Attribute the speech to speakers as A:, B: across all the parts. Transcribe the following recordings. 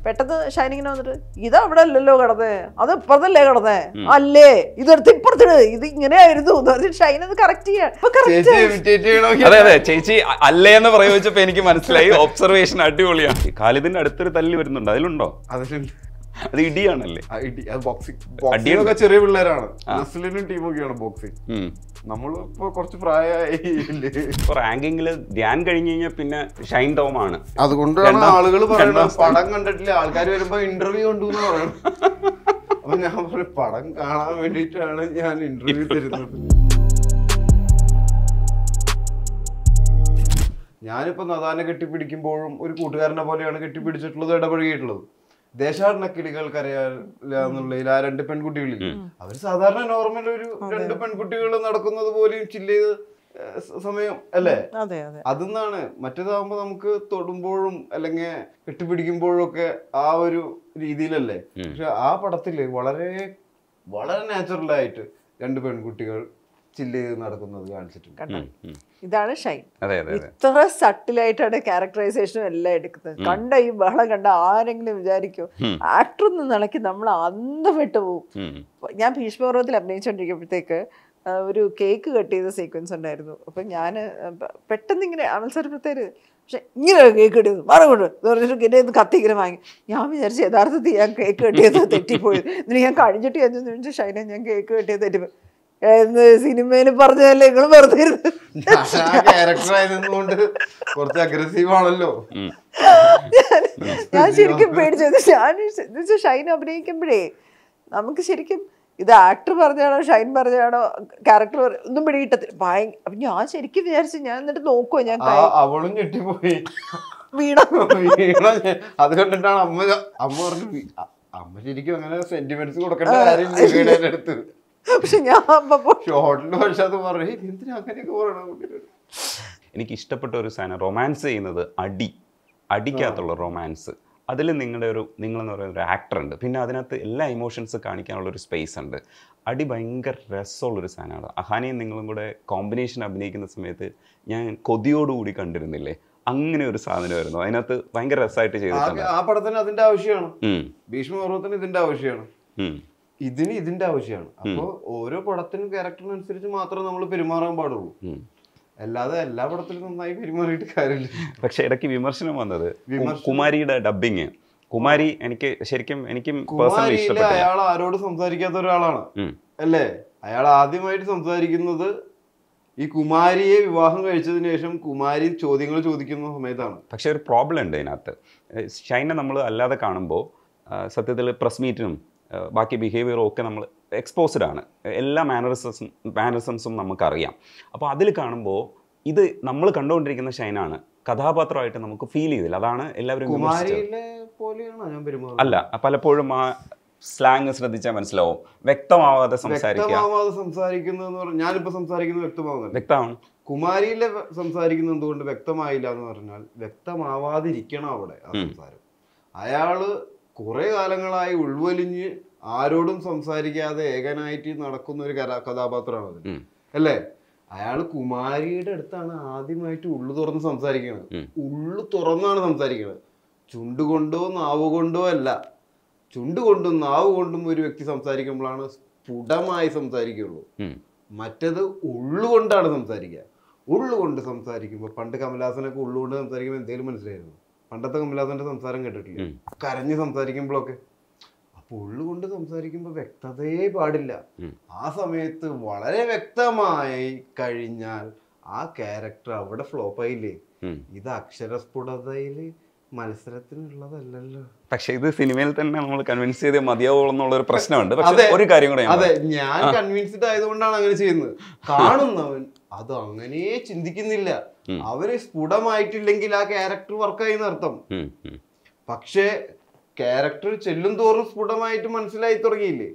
A: പെട്ടെന്ന് ഷൈനിങ്ങിനെ വന്നിട്ട് ഇത് അവിടെ അല്ലല്ലോ കിടന്നേ, അത് ഇപ്പഴത്തല്ലേ കിടന്നേ, അല്ലേ ഇതെടുത്ത് ഇപ്പുറത്തിട്, ഇത് ഇങ്ങനെയായിരുന്നു. ഷൈൻ അത് കറക്റ്റ് ചെയ്യാൻ.
B: അതെ അതെ ചേച്ചി അല്ലേ എന്ന് പ്രയോഗിച്ചപ്പോ എനിക്ക് മനസ്സിലായി. ഒബ്സർവേഷൻ അടിപൊളിയാണ്. ഖാലിദിന്റെ അടുത്തൊരു തല്ല് വരുന്നുണ്ട്, അതിലുണ്ടോ? അത് ഇടിയാണല്ലേ?
C: ബോക്സിംഗ് ചെറിയ പിള്ളേരാണ്, ടീമൊക്കെയാണ് ബോക്സിംഗ്. നമ്മളിപ്പോ കുറച്ച് പ്രായമായില്ലേ.
B: റാങ്കിങ്ങില് ധ്യാൻ കഴിഞ്ഞ് കഴിഞ്ഞാൽ പിന്നെ ഷൈൻ ടോം ആണ്.
C: അതുകൊണ്ടാണ് ആളുകൾ പറയുന്നത് പടം കണ്ടിട്ടില്ല, ആൾക്കാർ വരുമ്പോ ഇന്റർവ്യൂ കൊണ്ടുവന്ന് പറയണം. അപ്പൊ ഞാൻ പറയും പടം കാണാൻ വേണ്ടിയിട്ടാണ് ഞാൻ ഇന്റർവ്യൂ തരുന്നത്. ഞാനിപ്പോ നദാനെ കെട്ടിപ്പിടിക്കുമ്പോഴും ഒരു കൂട്ടുകാരനെ പോലെയാണ് കെട്ടിപ്പിടിച്ചിട്ടുള്ളത്, ഇടപഴകിയിട്ടുള്ളത്. ദേശാടന കിളികൾക്കറിയാല്ല എന്നുള്ളതിൽ ആ 2 പെൺകുട്ടികളിൽ അവര് സാധാരണ നോർമൽ ഒരു 2 പെൺകുട്ടികൾ നടക്കുന്നത് പോലെയും ചില്ല് ചെയ്ത് സമയം അല്ലേ, അതെന്നാണ്. മറ്റേതാകുമ്പോ നമുക്ക് തൊടുമ്പോഴും അല്ലെങ്കിൽ കെട്ടിപ്പിടിക്കുമ്പോഴും ഒക്കെ ആ ഒരു രീതിയിലല്ലേ. പക്ഷെ ആ പടത്തില് വളരെ വളരെ നാച്ചുറലായിട്ട് 2 പെൺകുട്ടികൾ ചില്ല് ചെയ്ത് നടക്കുന്നത് കാണിച്ചിട്ടുണ്ട്.
A: ഇതാണ് ഷൈൻ. ഇത്ര സട്ടിലായിട്ടാണ് ക്യാരക്ടറൈസേഷനും എല്ലാം എടുക്കുന്നത്. കണ്ട ഈ ബഹളം കണ്ട ആരെങ്കിലും വിചാരിക്കും ആക്ടർ എന്ന നിലയ്ക്ക് നമ്മൾ അന്തമിട്ട് പോകും. ഞാൻ ഭീഷ്മപർവ്വത്തിൽ അഭിനയിച്ചോണ്ടിരിക്കുമ്പോഴത്തേക്ക് ഒരു കേക്ക് കട്ട് ചെയ്ത സീക്വൻസ് ഉണ്ടായിരുന്നു. അപ്പൊ ഞാൻ പെട്ടെന്ന് ഇങ്ങനെ മത്സരത്തേര് പക്ഷെ ഇങ്ങനെ കേക്ക് കട്ടിയത് മറങ്ങോട്ട് പറഞ്ഞിട്ട് ഇങ്ങനെ കത്തി ഇങ്ങനെ വാങ്ങി. ഞാൻ വിചാരിച്ചു യഥാർത്ഥത്തിൽ ഞാൻ കേക്ക് കട്ടിയത് തെറ്റിപ്പോയത്. എന്നിട്ട് ഞാൻ കഴിഞ്ഞിട്ട് ഞാൻ ഷൈനെ ഞാൻ കേക്ക് കട്ടിയത് തെറ്റിപ്പോയി എന്ന് സിനിമയിൽ പറഞ്ഞതല്ലേ നിങ്ങൾ വെറുതെ ഞാൻ ശരിക്കും പേടിച്ചത്. ഞാൻ ഷൈൻ അഭിനയിക്കുമ്പോഴേ നമുക്ക് ശരിക്കും ഇത് ആക്ടർ പറഞ്ഞാണോ ഷൈൻ പറഞ്ഞാണോ ക്യാരക്ടർ ഒന്നും പിടികിട്ടത്തില്ല. അപ്പൊ ഞാൻ ശരിക്കും വിചാരിച്ചു, ഞാൻ എന്നിട്ട് നോക്കുവോ ഞാൻ
C: അവളും ഞെട്ടിപ്പോയി
A: വീണ.
C: അത് കണ്ടിട്ടാണ് അമ്മ പറഞ്ഞു അമ്മ ശരിക്കും അങ്ങനെ സെന്റിമെന്റ്സ് കൊടുക്കേണ്ട കാര്യം അടുത്ത്.
A: പക്ഷെ ഞാൻ
B: എനിക്ക് ഇഷ്ടപ്പെട്ട ഒരു സാധനം റൊമാൻസ് ചെയ്യുന്നത് അടിക്കകത്തുള്ള റൊമാൻസ്. അതിൽ നിങ്ങളെന്ന് പറയുന്ന ഒരു ആക്ടർ ഉണ്ട്, പിന്നെ അതിനകത്ത് എല്ലാ ഇമോഷൻസ് കാണിക്കാനുള്ളൊരു സ്പേസ് ഉണ്ട്. അടി ഭയങ്കര രസമുള്ളൊരു സാധനമാണ്. അഹാനയും നിങ്ങളും കൂടെ കോമ്പിനേഷൻ അഭിനയിക്കുന്ന സമയത്ത് ഞാൻ കൊതിയോടുകൂടി കണ്ടിരുന്നില്ലേ, അങ്ങനെ ഒരു സാധനമായിരുന്നു. അതിനകത്ത് ഭയങ്കര രസമായിട്ട് ചെയ്തിട്ടുണ്ട്.
C: ആ പടത്തിന് അതിന്റെ ആവശ്യമാണ്, ഭീഷ്മപർവ്വത്തിന് ഇതിന്റെ ആവശ്യമാണ്, ഇതിന് ഇതിന്റെ ആവശ്യമാണ്. അപ്പൊ ഓരോ പടത്തിനും ക്യാരക്ടറിനനുസരിച്ച് മാത്രമേ നമ്മൾ പെരുമാറാൻ പാടുള്ളൂ, അല്ലാതെ എല്ലാ പടത്തിലും നന്നായി പെരുമാറിയിട്ട് കാര്യമില്ല.
B: പക്ഷെ ഇടയ്ക്ക് വിമർശനം വന്നത് കുമാരിയുടെ ഡബിങ്. കുമാരി എനിക്കും പേഴ്സണലി ഇഷ്ടപ്പെട്ടു.
C: അയാൾ ആരോട് സംസാരിക്കാത്ത ഒരാളാണ് അല്ലേ. അയാൾ ആദ്യമായിട്ട് സംസാരിക്കുന്നത് ഈ കുമാരിയെ വിവാഹം കഴിച്ചതിന് ശേഷം കുമാരി ചോദ്യങ്ങൾ ചോദിക്കുന്ന സമയത്താണ്.
B: പക്ഷെ ഒരു പ്രോബ്ലം ഉണ്ട് ഇതിനകത്ത്. ഷൈനെ നമ്മൾ അല്ലാതെ കാണുമ്പോൾ സത്യത്തിൽ പ്രസ് മീറ്റിനും ബാക്കി ബിഹേവിയറും ഒക്കെ നമ്മൾ എക്സ്പോസ്ഡ് ആണ്. എല്ലാ മാനറിസംസും നമുക്കറിയാം. അപ്പോൾ അതിൽ കാണുമ്പോൾ ഇത് നമ്മൾ കണ്ടുകൊണ്ടിരിക്കുന്ന ഷൈനാണ്, കഥാപാത്രമായിട്ട് നമുക്ക് ഫീൽ ചെയ്തില്ല. അതാണ് എല്ലാവരും അല്ല, പലപ്പോഴും ആ സ്ലാങ് ശ്രദ്ധിച്ചാൽ മനസ്സിലാവും. വ്യക്തമാവാതെ
C: സംസാരിക്കുന്നത് ഞാനിപ്പോ സംസാരിക്കുന്നത് വ്യക്തമാണ്. കുമാരിയിലെ സംസാരിക്കുന്നത് എന്തുകൊണ്ട് വ്യക്തമായില്ല എന്ന് പറഞ്ഞാൽ വ്യക്തമാവാതിരിക്കണം അവിടെ ആ സംസാരം. അയാള് കുറെ കാലങ്ങളായി ഉൾവലിഞ്ഞ് ആരോടും സംസാരിക്കാതെ ഏകനായിട്ട് നടക്കുന്ന ഒരു കഥാപാത്രമാണ് അത് അല്ലേ. അയാൾ കുമാരിയുടെ അടുത്താണ് ആദ്യമായിട്ട് ഉള്ളു തുറന്ന് സംസാരിക്കുന്നത്. ഉള്ളു തുറന്നാണ് സംസാരിക്കുന്നത്, ചുണ്ടുകൊണ്ടോ നാവ് കൊണ്ടോ അല്ല. ചുണ്ടുകൊണ്ടും നാവ് കൊണ്ടും ഒരു വ്യക്തി സംസാരിക്കുമ്പോഴാണ് സ്ഫുടമായി സംസാരിക്കുള്ളൂ. മറ്റത് ഉള്ളുകൊണ്ടാണ് സംസാരിക്കുക. ഉള്ളുകൊണ്ട് സംസാരിക്കുമ്പോൾ പണ്ട് കമലഹാസനൊക്കെ ഉള്ളുകൊണ്ട് സംസാരിക്കുമ്പോൾ എന്തെങ്കിലും മനസ്സിലായിരുന്നു. പണ്ടത്തെ കമലഹാസന്റെ സംസാരം കേട്ടിട്ടില്ല, കരഞ്ഞ് സംസാരിക്കുമ്പോഴൊക്കെ. അപ്പൊ ഉള്ളുകൊണ്ട് സംസാരിക്കുമ്പോൾ വ്യക്തതയെ പാടില്ല. ആ സമയത്ത് വളരെ വ്യക്തമായി കഴിഞ്ഞാൽ ആ ക്യാരക്ടർ അവിടെ ഫ്ലോപ്പായില്ലേ. ഇത് അക്ഷരസ്ഫുടതയില് മത്സരത്തിനുള്ളതല്ലല്ലോ.
B: പക്ഷെ ഇത് സിനിമയിൽ തന്നെ നമ്മൾ കൺവിൻസ് ചെയ്തേ മതിയാവുള്ളൂ എന്നുള്ളൊരു പ്രശ്നമുണ്ട്. പക്ഷെ ഒരു കാര്യം കൂടെ,
C: അതെ, ഞാൻ കൺവിൻസ്ഡ് ആയതുകൊണ്ടാണ് അങ്ങനെ ചെയ്യുന്നത്. കാണുന്നവൻ അത് അങ്ങനെ ചിന്തിക്കുന്നില്ല. അവര് സ്ഫുടമായിട്ടില്ലെങ്കിൽ ആ ക്യാരക്ടർ വർക്കായി എന്നർത്ഥം. പക്ഷെ ക്യാരക്ടർ ചെല്ലും തോറും സ്ഫുടമായിട്ട് മനസ്സിലായി തുടങ്ങിയില്ലേ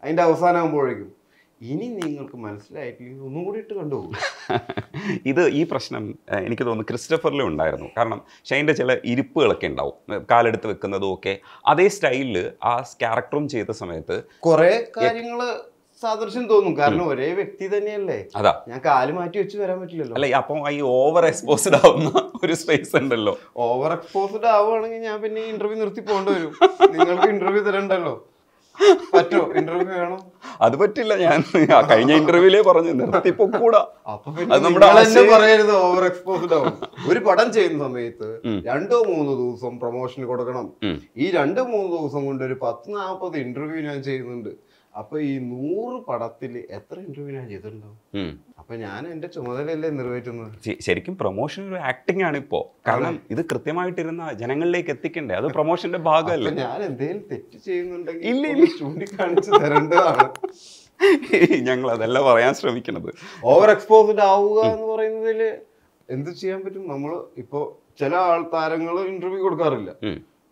C: അതിന്റെ അവസാനമാകുമ്പോഴേക്കും. ഇനി നിങ്ങൾക്ക് മനസ്സിലായിട്ടില്ലെങ്കിൽ ഒന്നും കൂടി ഇട്ട് കണ്ടുപോകും.
B: ഈ പ്രശ്നം എനിക്ക് തോന്നുന്നു ക്രിസ്റ്റഫറിലും ഉണ്ടായിരുന്നു. കാരണം ഷൈൻ്റെ ചില ഇരിപ്പുകളൊക്കെ ഉണ്ടാവും, കാലെടുത്ത് വെക്കുന്നതും ഒക്കെ അതേ സ്റ്റൈലിൽ ആ ക്യാരക്ടറും ചെയ്ത സമയത്ത്
C: കുറെ കാര്യങ്ങള് സാദൃശ്യം തോന്നും. കാരണം ഒരേ വ്യക്തി തന്നെയല്ലേ.
B: അതാ,
C: ഞാൻ കാല് മാറ്റി വെച്ച് വരാൻ പറ്റില്ലല്ലോ.
B: അല്ലെ, അപ്പം ഈ ഓവർ എക്സ്പോസ്ഡ് ആവുന്ന ഒരു സ്പേസ് ഉണ്ടല്ലോ.
C: ഓവർ എക്സ്പോസ്ഡ് ആവുകയാണെങ്കിൽ ഞാൻ പിന്നെ ഇന്റർവ്യൂ നിർത്തി പോകേണ്ടി വരും. നിങ്ങൾക്ക് ഇന്റർവ്യൂ തരണ്ടല്ലോ. പറ്റോ? ഇന്റർവ്യൂ വേണം?
B: അത് പറ്റില്ല. ഞാൻ കഴിഞ്ഞ ഇന്റർവ്യൂലേ പറഞ്ഞു നിർത്തിപ്പോക്കൂടാ.
C: അപ്പൊ പിന്നെ പറയരുത് ഓവർ എക്സ്പോസ്ഡ് ആവും. ഒരു പടം ചെയ്യുന്ന സമയത്ത് 2-3 ദിവസം പ്രൊമോഷന് കൊടുക്കണം. ഈ 2-3 ദിവസം കൊണ്ട് ഒരു 10-40 ഇന്റർവ്യൂ ഞാൻ ചെയ്യുന്നുണ്ട്. അപ്പൊ ഈ 100 പടത്തിൽ എത്ര ഇന്റർവ്യൂ ഞാൻ ചെയ്തിട്ടുണ്ടാവും? അപ്പൊ ഞാൻ എന്റെ ചുമതലയല്ലേ നിറവേറ്റുന്നത്.
B: ശരിക്കും പ്രൊമോഷൻ ഒരു ആക്ടിംഗ് ആണ് ഇപ്പോ. കാരണം ഇത് കൃത്യമായിട്ടിരുന്ന ജനങ്ങളിലേക്ക് എത്തിക്കണ്ടേ, അത് പ്രൊമോഷന്റെ ഭാഗമല്ലേ.
C: ഞാൻ എന്തെങ്കിലും തെറ്റ് ചെയ്യുന്നുണ്ടെങ്കിൽ ചൂണ്ടിക്കാണിച്ച് തരേണ്ടതാണ്.
B: ഞങ്ങൾ അതല്ല പറയാൻ ശ്രമിക്കുന്നത്.
C: ഓവർ എക്സ്പോസ്ഡ് ആവുക എന്ന് പറയുന്നതില് എന്ത് ചെയ്യാൻ പറ്റും? നമ്മള് ഇപ്പൊ ചില താരങ്ങൾ ഇന്റർവ്യൂ കൊടുക്കാറില്ല,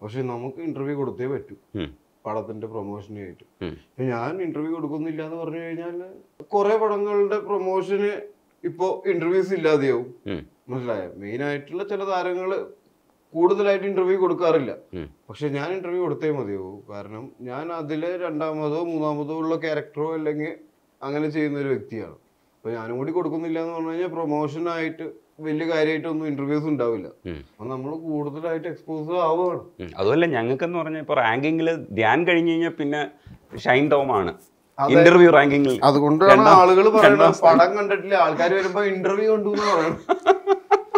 C: പക്ഷെ നമുക്ക് ഇന്റർവ്യൂ കൊടുത്തേ പറ്റൂ പടത്തിന്റെ പ്രൊമോഷനായിട്ട്. ഞാൻ ഇന്റർവ്യൂ കൊടുക്കുന്നില്ല എന്ന് പറഞ്ഞു കഴിഞ്ഞാൽ കുറെ പടങ്ങളുടെ പ്രൊമോഷന് ഇപ്പൊ ഇന്റർവ്യൂസ് ഇല്ലാതെയാവും. മനസ്സിലായോ? മെയിൻ ആയിട്ടുള്ള ചില താരങ്ങള് കൂടുതലായിട്ട് ഇന്റർവ്യൂ കൊടുക്കാറില്ല, പക്ഷെ ഞാൻ ഇന്റർവ്യൂ കൊടുത്തേ മതിയാവും. കാരണം ഞാൻ അതിലെ 2-മോ 3-മോ ഉള്ള ക്യാരക്ടറോ അല്ലെങ്കിൽ അങ്ങനെ ചെയ്യുന്ന ഒരു വ്യക്തിയാണ്. അപ്പൊ ഞാനും കൂടി കൊടുക്കുന്നില്ല എന്ന് പറഞ്ഞു കഴിഞ്ഞാൽ പ്രൊമോഷനായിട്ട് വലിയ കാര്യമായിട്ടൊന്നും ഇന്റർവ്യൂസ് ഉണ്ടാവില്ല. അപ്പൊ നമ്മൾ കൂടുതലായിട്ട് എക്സ്പോസ് ആവുകയാണ്.
B: അതുമല്ല ഞങ്ങൾക്കെന്ന് പറഞ്ഞാൽ ഇപ്പൊ റാങ്കിങ്ങിൽ ധ്യാൻ കഴിഞ്ഞ് കഴിഞ്ഞാൽ പിന്നെ ഷൈൻ ടോം ആണ് ഇന്റർവ്യൂ റാങ്കിങ്ങിൽ.
C: അതുകൊണ്ടാണ് ആളുകൾ പറയുന്നത് പടം കണ്ടിട്ടില്ല, ആൾക്കാർ വരുമ്പോ ഇന്റർവ്യൂ കണ്ടു എന്ന് പറയണം.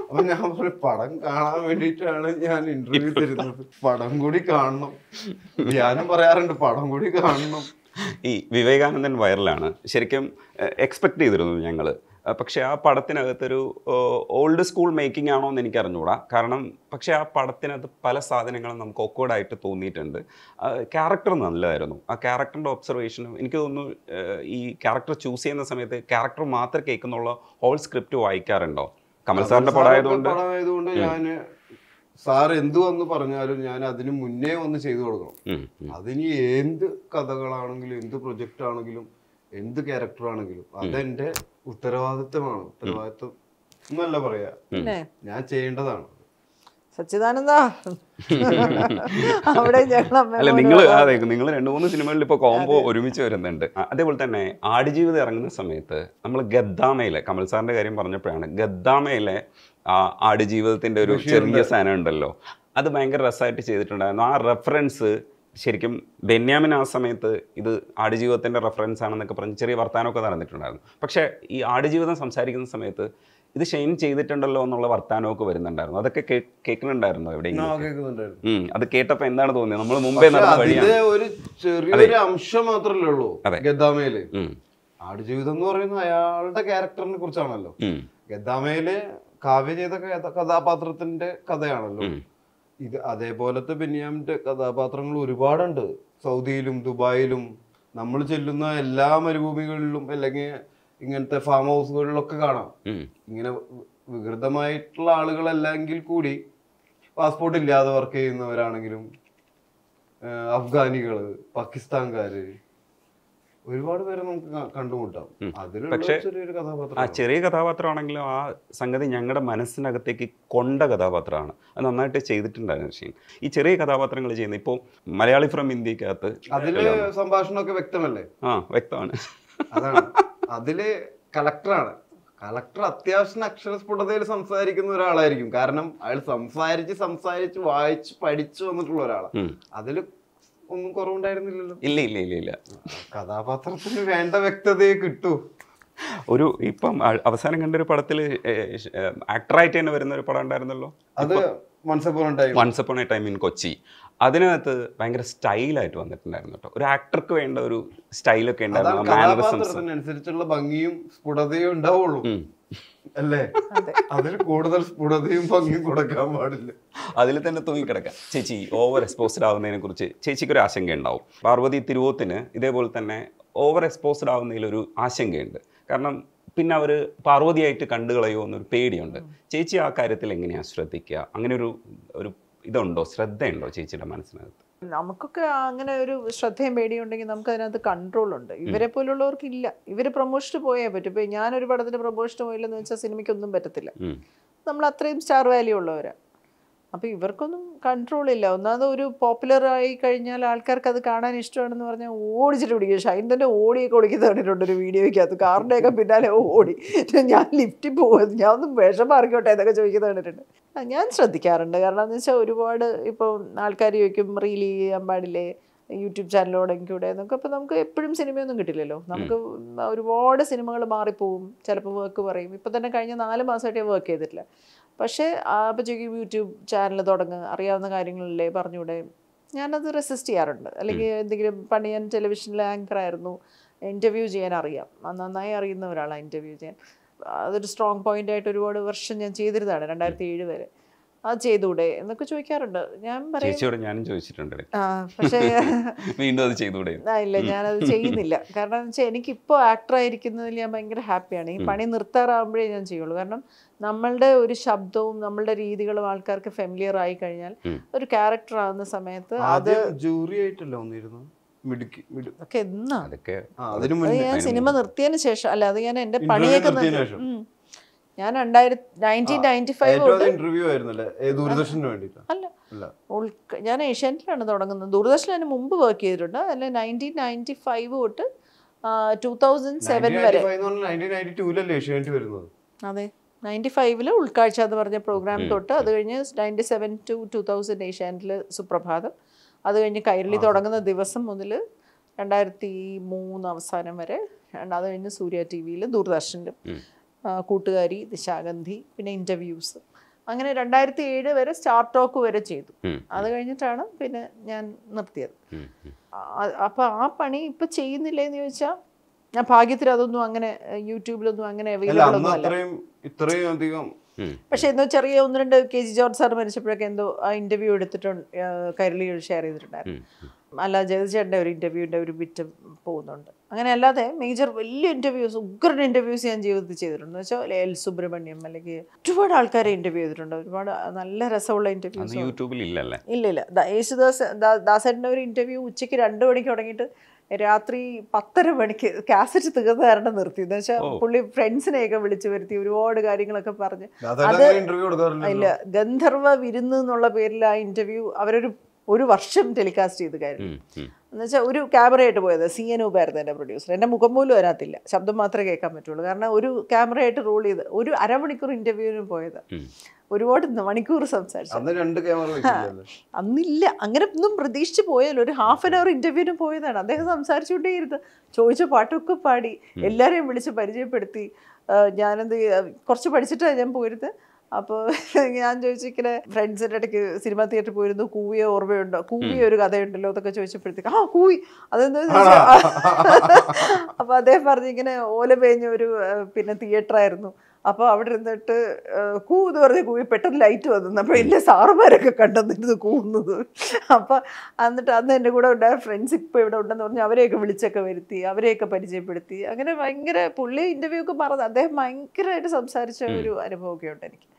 C: അപ്പൊ ഞാൻ പറഞ്ഞു പടം കാണാൻ വേണ്ടിയിട്ടാണ് ഞാൻ ഇന്റർവ്യൂ തരുന്നത്. പടം കൂടി കാണണം. ധ്യാനം പറയാറുണ്ട് പടം കൂടി കാണണം.
B: ഈ വിവേകാനന്ദൻ വൈറലാണ് ശരിക്കും എക്സ്പെക്ട് ചെയ്തിരുന്നു ഞങ്ങൾ. പക്ഷെ ആ പടത്തിനകത്തൊരു ഓൾഡ് സ്കൂൾ മേക്കിംഗ് ആണോ എന്ന് എനിക്ക് അറിഞ്ഞുകൂടാ. കാരണം പക്ഷെ ആ പടത്തിനകത്ത് പല സാധനങ്ങളും നമുക്ക് ഓക്വേർഡായിട്ട് തോന്നിയിട്ടുണ്ട്. ക്യാരക്ടർ നല്ലതായിരുന്നു. ആ ക്യാരക്ടറിൻ്റെ ഒബ്സർവേഷനും എനിക്ക് തോന്നുന്നു ഈ ക്യാരക്ടർ ചൂസ് ചെയ്യുന്ന സമയത്ത് ക്യാരക്ടർ മാത്രം കേൾക്കുന്നുള്ള ഹോൾ സ്ക്രിപ്റ്റ് വായിക്കാറുണ്ടോ? കമൽ സാറിന്റെ
C: പടമായതുകൊണ്ട് ഞാൻ സാർ എന്തു വന്ന് പറഞ്ഞാലും ഞാൻ അതിന് മുന്നേ വന്ന് ചെയ്തു കൊടുക്കണം. അതിന് എന്ത് കഥകളാണെങ്കിലും എന്ത് പ്രൊജക്റ്റ് ആണെങ്കിലും എന്ത് ക്യാരക്ടർ ആണെങ്കിലും അതെന്റെ ഉത്തരവാദിത്തമാണ്. ഉത്തരവാദിത്തം എന്നല്ല പറയാ, ഞാൻ ചെയ്യേണ്ടതാണ്.
A: സച്ചിദാനന്ദ അവിടെ
B: അല്ല നിങ്ങൾ 2-3 സിനിമകളിൽ ഇപ്പൊ കോംബോ ഒരുമിച്ച് വരുന്നുണ്ട്. അതേപോലെ തന്നെ ആടുജീവിതം ഇറങ്ങുന്ന സമയത്ത് നമ്മൾ ഗദ്ദാമയിലെ കമൽ സാറിന്റെ കാര്യം പറഞ്ഞപ്പോഴാണ് ഗദ്ദാമയിലെ ആടുജീവിതത്തിന്റെ ഒരു ചെറിയ സാധനം ഉണ്ടല്ലോ, അത് ഭയങ്കര രസമായിട്ട് ചെയ്തിട്ടുണ്ടായിരുന്നു. ആ റെഫറൻസ് ശരിക്കും ബെന്യാമിൻ ആ സമയത്ത് ഇത് ആടുജീവിതത്തിന്റെ റെഫറൻസ് ആണെന്നൊക്കെ പറഞ്ഞ് ചെറിയ വർത്താനമൊക്കെ നടന്നിട്ടുണ്ടായിരുന്നു. പക്ഷെ ഈ ആടുജീവിതം സംസാരിക്കുന്ന സമയത്ത് ഇത് ഷെയിൻ ചെയ്തിട്ടുണ്ടല്ലോ എന്നുള്ള വർത്താനമൊക്കെ വരുന്നുണ്ടായിരുന്നു. അതൊക്കെ കേൾക്കുന്നുണ്ടായിരുന്നു എവിടെയെങ്കിലും? അത് കേട്ടപ്പോ എന്താണ് തോന്നിയത്? നമ്മൾ മുമ്പേ
C: ഒരു ചെറിയൊരു അംശം മാത്രമല്ലേ ഉള്ളൂ ഗദ്ദാമയില്. ആടുജീവിതം എന്ന് പറയുന്നത് അയാളുടെ ക്യാരക്ടറിനെ കുറിച്ചാണല്ലോ. ഗദ്ദാമയില് കാവ്യ ചെയ്ത കഥാപാത്രത്തിന്റെ കഥയാണല്ലോ ഇത്. അതേപോലത്തെ ബെന്യാമിന്റെ കഥാപാത്രങ്ങൾ ഒരുപാടുണ്ട്. സൗദിയിലും ദുബായിലും നമ്മൾ ചെല്ലുന്ന എല്ലാ മരുഭൂമികളിലും അല്ലെങ്കിൽ ഇങ്ങനത്തെ ഫാം ഹൗസുകളിലൊക്കെ കാണാം. ഇങ്ങനെ വികൃതമായിട്ടുള്ള ആളുകളല്ലെങ്കിൽ കൂടി പാസ്പോർട്ട് ഇല്ലാതെ വർക്ക് ചെയ്യുന്നവരാണെങ്കിലും അഫ്ഗാനികള്, പാകിസ്ഥാൻകാര്, ഒരുപാട് പേരെ നമുക്ക് കണ്ടുമുട്ടാം.
B: പക്ഷേ ആ ചെറിയ കഥാപാത്രമാണെങ്കിലും ആ സംഗതി ഞങ്ങളുടെ മനസ്സിനകത്തേക്ക് കൊണ്ട കഥാപാത്രമാണ്. അത് നന്നായിട്ട് ചെയ്തിട്ടുണ്ടായിരുന്നു ഷീൻ. ഈ ചെറിയ കഥാപാത്രങ്ങൾ ചെയ്യുന്നത് ഇപ്പോൾ മലയാളി ഫ്രം ഇന്ത്യക്കകത്ത്
C: അതില് സംഭാഷണമൊക്കെ വ്യക്തമല്ലേ?
B: വ്യക്തമാണ്.
C: അതാണ് അതില് കളക്ടറാണ്. കളക്ടർ അത്യാവശ്യം അക്ഷരസ്ഫുടതയിൽ സംസാരിക്കുന്ന ഒരാളായിരിക്കും. കാരണം അയാൾ സംസാരിച്ച് വായിച്ച് പഠിച്ചു വന്നിട്ടുള്ള ഒരാളാണ്. അതില് ഒന്നും കുറവുണ്ടായിരുന്നില്ലല്ലോ.
B: ഇല്ല.
C: കഥാപാത്രത്തിന് വേണ്ട വ്യക്തതയെ കിട്ടൂ.
B: ഒരു ഇപ്പം അവസാനം കണ്ടൊരു പടത്തിൽ ആക്ടറായിട്ട് തന്നെ വരുന്ന ഒരു പടം ഉണ്ടായിരുന്നല്ലോ,
C: അത്
B: once upon a time in Kochi. അതിനകത്ത് ഭയങ്കര സ്റ്റൈലായിട്ട് വന്നിട്ടുണ്ടായിരുന്നു കേട്ടോ. ഒരു ആക്ടർക്ക് വേണ്ട ഒരു സ്റ്റൈലൊക്കെ ഉണ്ടായിരുന്നു.
C: അനുസരിച്ചുള്ള ഭംഗിയും സ്ഫുടതയും ഉണ്ടാവുള്ളൂ അല്ലേ? അതിൽ കൂടുതൽ സ്ഫുടതയും ഭംഗിയും കൊടുക്കാൻ പാടില്ല.
B: അതിൽ തന്നെ തൂങ്ങിക്കിടക്കാം. ചേച്ചി ഓവർ എക്സ്പോസ്ഡ് ആവുന്നതിനെ കുറിച്ച് ചേച്ചിക്കൊരു ആശങ്ക ഉണ്ടാവും. പാർവതി തിരുവോത്തിന് ഇതേപോലെ തന്നെ ഓവർ എക്സ്പോസ്ഡ് ആവുന്നതിലൊരു ആശങ്കയുണ്ട്. കാരണം പിന്നെ അവർ പാർവതിയായിട്ട് കണ്ടുകളയോ എന്നൊരു പേടിയുണ്ട്. ചേച്ചി ആ കാര്യത്തിൽ എങ്ങനെയാണ് ശ്രദ്ധിക്കുക? അങ്ങനെ ഒരു ഇതുണ്ടോ, ശ്രദ്ധയുണ്ടോ ചേച്ചിയുടെ മനസ്സിനകത്ത്?
A: നമുക്കൊക്കെ അങ്ങനെ ഒരു ശ്രദ്ധയും പേടിയും ഉണ്ടെങ്കിൽ നമുക്ക് അതിനകത്ത് കൺട്രോളുണ്ട്. ഇവരെ പോലുള്ളവർക്ക് ഇല്ല. ഇവർ പ്രൊമോഷന് പോയേ പറ്റും. ഇപ്പം ഞാനൊരു പടത്തിന് പ്രൊമോഷന് പോയില്ലെന്ന് വെച്ചാൽ സിനിമയ്ക്കൊന്നും പറ്റത്തില്ല. നമ്മൾ അത്രയും സ്റ്റാർ വാല്യൂ ഉള്ളവരാ. അപ്പോൾ ഇവർക്കൊന്നും കൺട്രോൾ ഇല്ല. ഒന്നാമത് ഒരു പോപ്പുലർ ആയി കഴിഞ്ഞാൽ ആൾക്കാർക്ക് അത് കാണാൻ ഇഷ്ടമാണെന്ന് പറഞ്ഞാൽ ഓടിച്ചിട്ട് പിടിക്കും. ഷൈൻ തന്നെ ഓടിയൊക്കെ ഓടിക്കുന്ന കണ്ടിട്ടുണ്ട് ഒരു വീഡിയോയ്ക്കകത്ത്, കാറിൻ്റെയൊക്കെ പിന്നാലെ ഓടി. ഞാൻ ലിഫ്റ്റിൽ പോകും, ഞാൻ ഒന്ന് വിഷം മാറിക്കോട്ടെ എന്നൊക്കെ ചോദിക്കുന്നത് കണ്ടിട്ടുണ്ട്. ഞാൻ ശ്രദ്ധിക്കാറുണ്ട്. കാരണം എന്ന് വെച്ചാൽ ഒരുപാട് ഇപ്പോൾ ആൾക്കാർ ചോദിക്കും റീൽ ചെയ്യാൻ പാടില്ലേ, യൂട്യൂബ് ചാനലോടെങ്കിലും എന്നൊക്കെ. അപ്പോൾ നമുക്ക് എപ്പോഴും സിനിമയൊന്നും കിട്ടില്ലല്ലോ. നമുക്ക് ഒരുപാട് സിനിമകൾ മാറിപ്പോവും, ചിലപ്പോൾ വർക്ക് പറയും. ഇപ്പം തന്നെ കഴിഞ്ഞ 4 മാസമായിട്ട് ഞാൻ വർക്ക് ചെയ്തിട്ടില്ല. പക്ഷേ അപ്പോൾ ചോദിക്കും യൂട്യൂബ് ചാനൽ തുടങ്ങുക, അറിയാവുന്ന കാര്യങ്ങളല്ലേ പറഞ്ഞൂടെ. ഞാനത് റെസിസ്റ്റ് ചെയ്യാറുണ്ട്. അല്ലെങ്കിൽ എന്തെങ്കിലും പണ്ട് ഞാൻ ടെലിവിഷനിൽ ആങ്കറായിരുന്നു, ഇൻ്റർവ്യൂ ചെയ്യാൻ അറിയാം, നന്നായി അറിയുന്ന ഒരാളാണ് ഇൻ്റർവ്യൂ ചെയ്യാൻ. അതൊരു സ്ട്രോങ് പോയിൻ്റായിട്ട് ഒരുപാട് വർഷം ഞാൻ ചെയ്തിരുന്നതാണ്, 2007 വരെ. അത് ചെയ്തൂടെ എന്നൊക്കെ ചോദിക്കാറുണ്ട്. ഞാൻ
B: പറയും ഞാനും ചോദിച്ചിട്ടുണ്ട്,
A: പക്ഷേ
B: വീണ്ടും അത് ചെയ്തൂടെ.
A: ഇല്ല, ഞാനത് ചെയ്യുന്നില്ല. കാരണം എന്ന് വെച്ചാൽ എനിക്കിപ്പോൾ ആക്ടറായിരിക്കുന്നതിൽ ഞാൻ ഭയങ്കര ഹാപ്പിയാണ്. ഈ പണി നിർത്താറാകുമ്പോഴേ ഞാൻ ചെയ്യുള്ളൂ. കാരണം നമ്മളുടെ ഒരു ശബ്ദവും നമ്മളുടെ രീതികളും ആൾക്കാർക്ക് ഫെമിലിയർ ആയി കഴിഞ്ഞാൽ ഒരു ക്യാരക്ടർ ആവുന്ന സമയത്ത് അത്
C: ജൂറി ആയിട്ടല്ലോ ഒന്നിരുന്നു.
A: ഒക്കെ എന്നാ അത് ഞാൻ സിനിമ നിർത്തിയതിന് ശേഷം, അല്ല അത് ഞാൻ എൻ്റെ പണിയൊക്കെ ഞാൻ 1995
C: ഇന്റർവ്യൂ ആയിരുന്നല്ലേ ദൂരദർശന് വേണ്ടിയിട്ട്?
A: അല്ല, ഞാൻ ഏഷ്യാനെറ്റിലാണ് തുടങ്ങുന്നത്. ദൂരദർശൻ അതിന് മുമ്പ് വർക്ക് ചെയ്തിട്ടുണ്ട്. അതിൽ 1995 തൊട്ട് 2007 വരെ. അതെ, 95 ഉൾക്കാഴ്ച എന്ന് പറഞ്ഞ പ്രോഗ്രാം തൊട്ട്, അത് കഴിഞ്ഞ് 97 to 2000 ഏഷ്യാനെറ്റിൽ സുപ്രഭാതം, അത് കഴിഞ്ഞ് കൈരളി തുടങ്ങുന്ന ദിവസം മുതൽ 2003 അവസാനം വരെ, അത് കഴിഞ്ഞ് സൂര്യ TV-യിൽ, ദൂരദർശനിലും, കൂട്ടുകാരി, ദിശാഗന്ധി, പിന്നെ ഇൻ്റർവ്യൂസ്, അങ്ങനെ 2007 വരെ സ്റ്റാർ ടോക്ക് വരെ ചെയ്തു. അത് കഴിഞ്ഞിട്ടാണ് പിന്നെ ഞാൻ നിർത്തിയത്. അപ്പോൾ ആ പണി ഇപ്പം ചെയ്യുന്നില്ലേന്ന് ചോദിച്ചാൽ ഞാൻ ഭാഗ്യത്തിൽ അതൊന്നും അങ്ങനെ യൂട്യൂബിലൊന്നും അങ്ങനെ അവൈലബിൾ ഒന്നും അല്ല. പക്ഷെ എന്തോ ചെറിയ 1-2 KG ജോർജ് സാർ മരിച്ചപ്പോഴൊക്കെ എന്തോ ആ ഇൻ്റർവ്യൂ എടുത്തിട്ടുണ്ട്, കൈരളി ഷെയർ ചെയ്തിട്ടുണ്ടായിരുന്നു. അല്ല, ജഗതിച്ചേട്ടൻ്റെ ഒരു ഇൻ്റർവ്യൂവിൻ്റെ ഒരു ബിറ്റ് പോകുന്നുണ്ട്. അങ്ങനെ അല്ലാതെ മേജർ വലിയ ഇൻ്റർവ്യൂസ്, ഉഗ്രൻ ഇൻ്റർവ്യൂസ് ഞാൻ ജീവിതത്തിൽ ചെയ്തിട്ടുണ്ട്. എന്ന് വെച്ചാൽ എൽ സുബ്രഹ്മണ്യം, അല്ലെങ്കിൽ ഒരുപാട് ആൾക്കാരെ ഇൻ്റർവ്യൂ ചെയ്തിട്ടുണ്ട്. ഒരുപാട് നല്ല രസമുള്ള ഇൻ്റർവ്യൂസ്
B: യൂട്യൂബിൽ
A: ഇല്ല. യേശുദാസ് ദാസേട്ടൻ്റെ ഒരു ഇൻ്റർവ്യൂ ഉച്ചയ്ക്ക് 2 മണിക്ക് തുടങ്ങിയിട്ട് രാത്രി 10:30 മണിക്ക് കാസറ്റ് തീർന്ന കാരണം നിർത്തി. എന്ന് വെച്ചാൽ പുള്ളി ഫ്രണ്ട്സിനെയൊക്കെ വിളിച്ചു വരുത്തി ഒരുപാട് കാര്യങ്ങളൊക്കെ പറഞ്ഞ്, അത് ഇല്ല, ഗന്ധർവ വിരുന്ന് എന്നുള്ള പേരിൽ ആ ഇൻ്റർവ്യൂ ഒരു വർഷം ടെലികാസ്റ്റ് ചെയ്ത് കാര്യം. എന്നുവെച്ചാൽ ഒരു ക്യാമറയായിട്ട് പോയത് CN ആയിരുന്നു എൻ്റെ പ്രൊഡ്യൂസർ. എൻ്റെ മുഖം പോലും അതിനകത്തില്ല, ശബ്ദം മാത്രമേ കേൾക്കാൻ പറ്റുള്ളൂ. കാരണം ഒരു ക്യാമറയായിട്ട് റോൾ ചെയ്ത് ഒരു അരമണിക്കൂർ ഇൻ്റർവ്യൂവിന് പോയത്, ഒരുപാട് മണിക്കൂർ സംസാരിച്ചു. അന്നില്ല, അങ്ങനെ ഒന്നും പ്രതീക്ഷിച്ച് പോയാലും ഒരു ½ hour ഇൻ്റർവ്യൂവിന് പോയതാണ്. അദ്ദേഹം സംസാരിച്ചുകൊണ്ടേയിരുന്നു, ചോദിച്ച പാട്ടൊക്കെ പാടി, എല്ലാവരെയും വിളിച്ച് പരിചയപ്പെടുത്തി. ഞാനെന്ത് കുറച്ച് പഠിച്ചിട്ടാണ് ഞാൻ പോയിരുന്നത്. അപ്പോൾ ഞാൻ ചോദിച്ചിങ്ങനെ ഫ്രണ്ട്സിൻ്റെ ഇടയ്ക്ക് സിനിമ തിയേറ്ററിൽ പോയിരുന്നു, കൂവിയ ഓർമ്മയുണ്ടോ, കൂവിയ ഒരു കഥയുണ്ടല്ലോ എന്നൊക്കെ ചോദിച്ചപ്പോഴത്തേക്ക് കൂവി അതെന്താ ചോദിച്ചാൽ, അപ്പോൾ അദ്ദേഹം പറഞ്ഞിങ്ങനെ ഓല മേഞ്ഞ ഒരു പിന്നെ തിയേറ്ററായിരുന്നു. അപ്പോൾ അവിടെ ഇരുന്നിട്ട് എന്ന് പറഞ്ഞ് കൂവി പെട്ടെന്ന് ലൈറ്റ് വന്നു. അപ്പോൾ എല്ലാ സാറുമാരൊക്കെ കണ്ടെന്നിരുന്നു കൂവുന്നത്. അപ്പോൾ എന്നിട്ട് അന്ന് എൻ്റെ കൂടെ ഉണ്ടായ ഫ്രണ്ട്സ് ഇപ്പോൾ ഇവിടെ ഉണ്ടെന്ന് പറഞ്ഞ് അവരെയൊക്കെ വിളിച്ചൊക്കെ വരുത്തി, അവരെയൊക്കെ പരിചയപ്പെടുത്തി. അങ്ങനെ ഭയങ്കര പുള്ളി ഇൻ്റർവ്യൂ ഒക്കെ പറഞ്ഞ് അദ്ദേഹം ഭയങ്കരമായിട്ട് സംസാരിച്ച ഒരു അനുഭവമൊക്കെ ഉണ്ട് എനിക്ക്.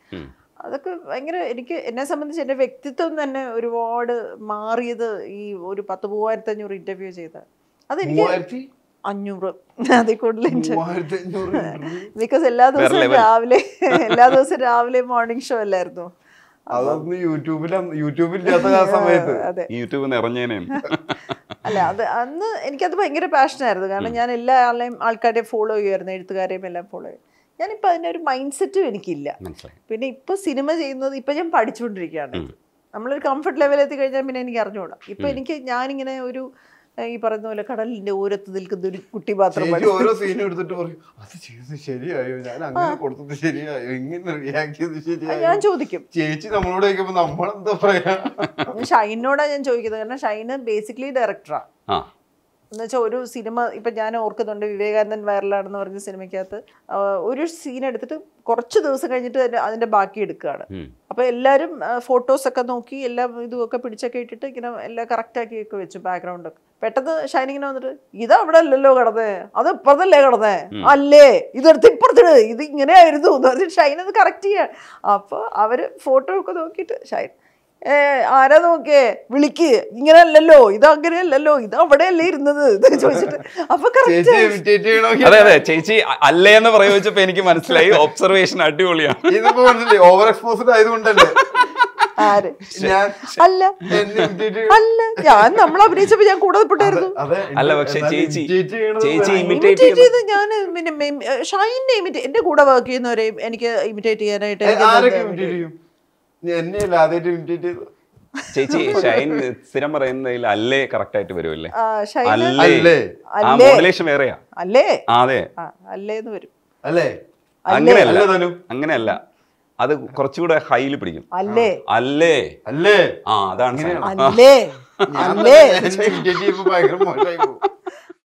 A: അതൊക്കെ ഭയങ്കര, എന്നെ സംബന്ധിച്ച് എൻ്റെ വ്യക്തിത്വം തന്നെ ഒരുപാട് മാറിയത് ഈ ഒരു 10,000-3500 ഇൻ്റർവ്യൂ ചെയ്ത. അതെനിക്ക് 500 അതിൽ കൂടുതൽ, ബിക്കോസ് എല്ലാ ദിവസവും രാവിലെ മോർണിംഗ് ഷോ അല്ലായിരുന്നു. അല്ല, അത് അന്ന് എനിക്കത് ഭയങ്കര പാഷനായിരുന്നു. കാരണം ഞാൻ എല്ലാ ആൾക്കാരെയും ഫോളോ ചെയ്യുമായിരുന്നു, എഴുത്തുകാരെയും എല്ലാം ഫോളോ ചെയ്യും. ഞാനിപ്പോൾ അതിൻ്റെ ഒരു മൈൻഡ് സെറ്റും എനിക്കില്ല. പിന്നെ ഇപ്പോൾ സിനിമ ചെയ്യുന്നത് ഇപ്പം ഞാൻ പഠിച്ചുകൊണ്ടിരിക്കുകയാണ്. നമ്മളൊരു കംഫർട്ട് ലെവലെത്തി കഴിഞ്ഞാൽ പിന്നെ എനിക്ക് അറിഞ്ഞുകൂടാ. ഇപ്പം ഞാനിങ്ങനെ ഒരു ഈ പറയുന്ന പോലെ കടലിന്റെ ഓരത്ത് നിൽക്കുന്ന ഒരു കുട്ടി പാത്രം
C: ഓരോ സീനും എടുത്തിട്ട് പറയും, അത് ചെയ്തത് ശരിയായോ, ഞാൻ അങ്ങനെ കൊടുത്തത് ശരിയായോ, എങ്ങനെ റിയാക്ട് ചെയ്ത് ശരിയായോ
A: ഞാൻ ചോദിക്കും.
C: ചേച്ചി നമ്മളോട് ചോദിക്കുമ്പോ നമ്മളെന്താ പറയാ.
A: ഷൈനോടാ ഞാൻ ചോദിക്കുന്നത്. കാരണം ഷൈന് ബേസിക്കലി ഡയറക്ടറാ. എന്നുവെച്ചാൽ ഒരു സിനിമ ഇപ്പം ഞാൻ ഓർക്കുന്നുണ്ട്, വിവേകാനന്ദൻ വൈറലാണെന്ന് പറഞ്ഞ സിനിമയ്ക്കകത്ത് ഒരു സീൻ എടുത്തിട്ട് കുറച്ച് ദിവസം കഴിഞ്ഞിട്ട് അതിൻ്റെ ബാക്കി എടുക്കുകയാണ്. അപ്പോൾ എല്ലാവരും ഫോട്ടോസൊക്കെ നോക്കി എല്ലാം ഇതുമൊക്കെ പിടിച്ചൊക്കെ ഇട്ടിട്ട് ഇങ്ങനെ എല്ലാം കറക്റ്റാക്കിയൊക്കെ വെച്ചു ബാക്ക്ഗ്രൗണ്ടൊക്കെ. പെട്ടെന്ന് ഷൈനിങ്ങനെ വന്നിട്ട്, ഇത് അവിടെ അല്ലല്ലോ കിടന്നേ, അത് ഇപ്പുറത്തല്ലേ കിടന്നേ, അല്ലേ ഇതെടുത്ത് ഇപ്പുറത്തിട്, ഇത് ഇങ്ങനെയായിരുന്നു എന്ന് പറഞ്ഞിട്ട് ഷൈൻ അത് കറക്റ്റ് ചെയ്യാൻ. അപ്പോൾ അവർ ഫോട്ടോ ഒക്കെ നോക്കിയിട്ട് ഷൈൻ ആരാ നോക്കിയേ, വിളിക്ക്, ഇങ്ങനെ അല്ലല്ലോ, ഇത് അങ്ങനെയല്ലല്ലോ, ഇത് അവിടെയല്ലേ ഇരുന്നത് ഇതൊക്കെ ചോദിച്ചിട്ട്. അപ്പൊ
B: ചേച്ചി അല്ലേ എന്ന് പ്രയോഗിച്ചപ്പോ എനിക്ക് മനസ്സിലായി ഒബ്സർവേഷൻ അടിപൊളിയാണ്.
C: ഇതിപ്പോ ഓവർ എക്സ്പോസ്ഡ് ആയതുകൊണ്ടല്ലേ
A: ആര്
C: ഞാൻ
A: അല്ല
C: എന്നെ imitate
A: അല്ല ഞാൻ നമ്മൾ അഭിനയിച്ചപ്പോ ഞാൻ കൂടെ പെട്ടായിരുന്നു.
C: അതെ,
B: അല്ല, പക്ഷെ ചേച്ചി
C: ചെയ്യണത്
B: ചേച്ചി
C: വേറെ.
B: imitate
A: ഇമിറ്റേറ്റ് ചെയ്ത് ഞാൻ പിന്നെ ഷൈനെ ഇമിറ്റേറ്റ്, എന്റെ കൂടെ വർക്ക് ചെയ്യുന്നവരെ എനിക്ക് ഇമിറ്റേറ്റ് ചെയ്യാനായിട്ട്
C: ആരൊക്കെ imitate ചെയ്യും? എന്നെയല്ല ആദ്യമായിട്ട് imitate ചെയ്തത്.
B: ചേച്ചി ഷൈൻ സ്ഥിരം പറയുന്നതിൽ അല്ലേ കറക്റ്റ് ആയിട്ട് വരുമല്ലേ?
A: ഷൈന
B: അല്ലേ
C: അല്ലേ
B: ആ മോഡുലേഷൻ വേറെയാ.
A: അല്ലേ
B: അതെ
A: അല്ലേന്ന് വരും.
C: അല്ലേ
B: അങ്ങനെയല്ല,
C: അല്ലേ തനു?
B: അങ്ങനെയല്ല, അത് കുറച്ചുകൂടെ ഹൈയിൽ പിടിക്കും.
A: അല്ലേ
B: അല്ലേ
C: അല്ലേ
B: അതാണ് സാധനം.
A: അല്ലേ
C: ഞാൻ
A: അല്ലേ
C: എന്നെ imitate ചെയ്യുമ്പോ ഭയങ്കര മോശമായി പോകും.